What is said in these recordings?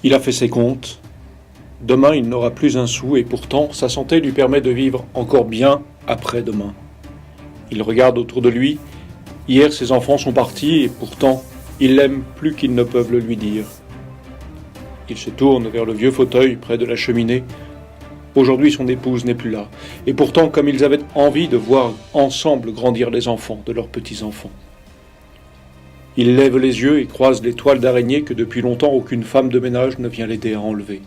Il a fait ses comptes. Demain, il n'aura plus un sou et pourtant, sa santé lui permet de vivre encore bien après-demain. Il regarde autour de lui. Hier, ses enfants sont partis et pourtant, il l'aime plus qu'ils ne peuvent le lui dire. Il se tourne vers le vieux fauteuil près de la cheminée. Aujourd'hui, son épouse n'est plus là. Et pourtant, comme ils avaient envie de voir ensemble grandir les enfants de leurs petits-enfants. Il lève les yeux et croise les toiles d'araignée que depuis longtemps aucune femme de ménage ne vient l'aider à enlever.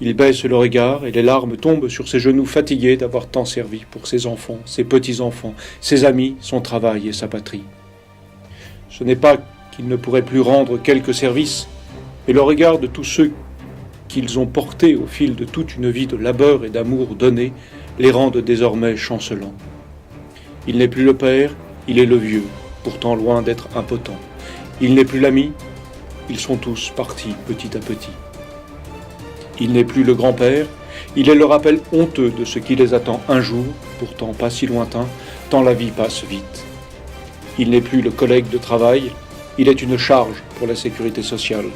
Il baisse le regard et les larmes tombent sur ses genoux fatigués d'avoir tant servi pour ses enfants, ses petits-enfants, ses amis, son travail et sa patrie. Ce n'est pas qu'il ne pourrait plus rendre quelques services, mais le regard de tous ceux qu'ils ont portés au fil de toute une vie de labeur et d'amour donné les rendent désormais chancelants. Il n'est plus le père, il est le vieux, pourtant loin d'être impotent. Il n'est plus l'ami, ils sont tous partis petit à petit. Il n'est plus le grand-père, il est le rappel honteux de ce qui les attend un jour, pourtant pas si lointain, tant la vie passe vite. Il n'est plus le collègue de travail, il est une charge pour la sécurité sociale.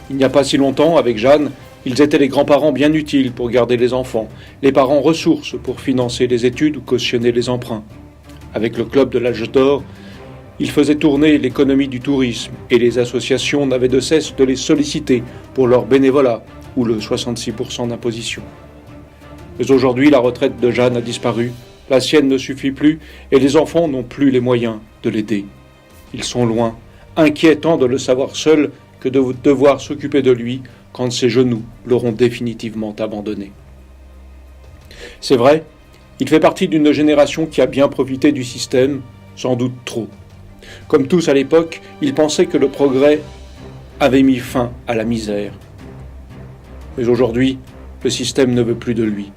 Il n'y a pas si longtemps, avec Jeanne, ils étaient les grands-parents bien utiles pour garder les enfants, les parents ressources pour financer les études ou cautionner les emprunts. Avec le club de l'âge d'or, ils faisaient tourner l'économie du tourisme et les associations n'avaient de cesse de les solliciter pour leur bénévolat ou le 66% d'imposition. Mais aujourd'hui, la retraite de Jeanne a disparu, la sienne ne suffit plus et les enfants n'ont plus les moyens de l'aider. Ils sont loin, inquiétant de le savoir seul que de devoir s'occuper de lui quand ses genoux l'auront définitivement abandonné. C'est vrai, il fait partie d'une génération qui a bien profité du système, sans doute trop. Comme tous à l'époque, il pensait que le progrès avait mis fin à la misère. Mais aujourd'hui, le système ne veut plus de lui.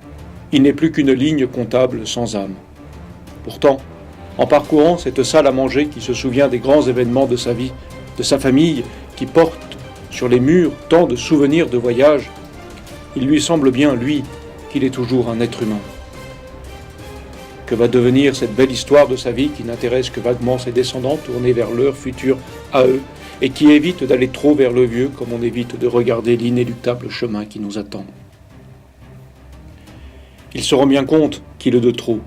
Il n'est plus qu'une ligne comptable sans âme. Pourtant, en parcourant cette salle à manger qui se souvient des grands événements de sa vie, de sa famille, qui porte sur les murs tant de souvenirs de voyage, il lui semble bien, lui, qu'il est toujours un être humain. Que va devenir cette belle histoire de sa vie qui n'intéresse que vaguement ses descendants tournés vers leur futur à eux et qui évite d'aller trop vers le vieux comme on évite de regarder l'inéluctable chemin qui nous attend. Il se rend bien compte qu'il est de trop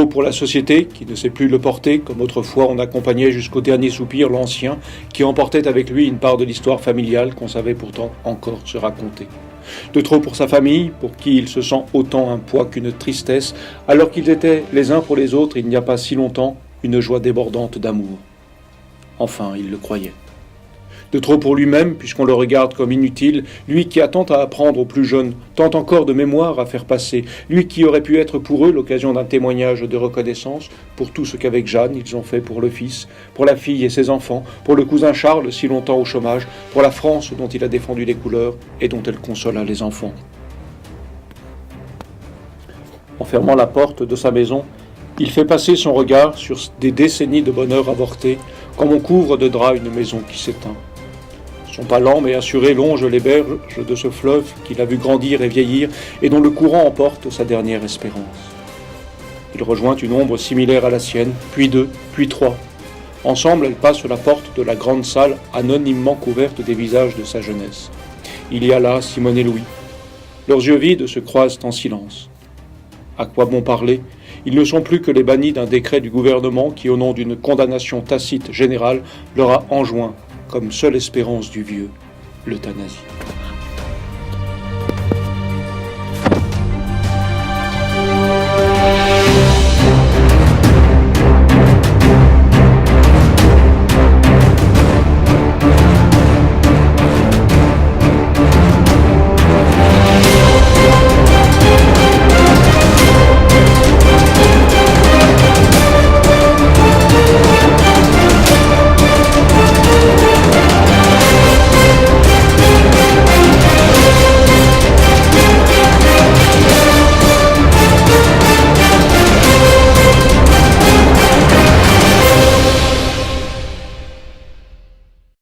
pour la société qui ne sait plus le porter comme autrefois on accompagnait jusqu'au dernier soupir l'ancien qui emportait avec lui une part de l'histoire familiale qu'on savait pourtant encore se raconter. De trop pour sa famille, pour qui il se sent autant un poids qu'une tristesse, alors qu'ils étaient les uns pour les autres il n'y a pas si longtemps une joie débordante d'amour. Enfin, il le croyait. De trop pour lui-même, puisqu'on le regarde comme inutile, lui qui a tant à apprendre aux plus jeunes, tant encore de mémoire à faire passer, lui qui aurait pu être pour eux l'occasion d'un témoignage de reconnaissance pour tout ce qu'avec Jeanne ils ont fait pour le fils, pour la fille et ses enfants, pour le cousin Charles si longtemps au chômage, pour la France dont il a défendu les couleurs et dont elle consola les enfants. En fermant la porte de sa maison, il fait passer son regard sur des décennies de bonheur avorté, comme on couvre de drap une maison qui s'éteint. Son pas lent mais assuré longe les berges de ce fleuve qu'il a vu grandir et vieillir et dont le courant emporte sa dernière espérance. Il rejoint une ombre similaire à la sienne, puis deux, puis trois. Ensemble, elles passent la porte de la grande salle anonymement couverte des visages de sa jeunesse. Il y a là Simone et Louis. Leurs yeux vides se croisent en silence. À quoi bon parler ? Ils ne sont plus que les bannis d'un décret du gouvernement qui, au nom d'une condamnation tacite générale, leur a enjoint, comme seule espérance du vieux, l'euthanasie.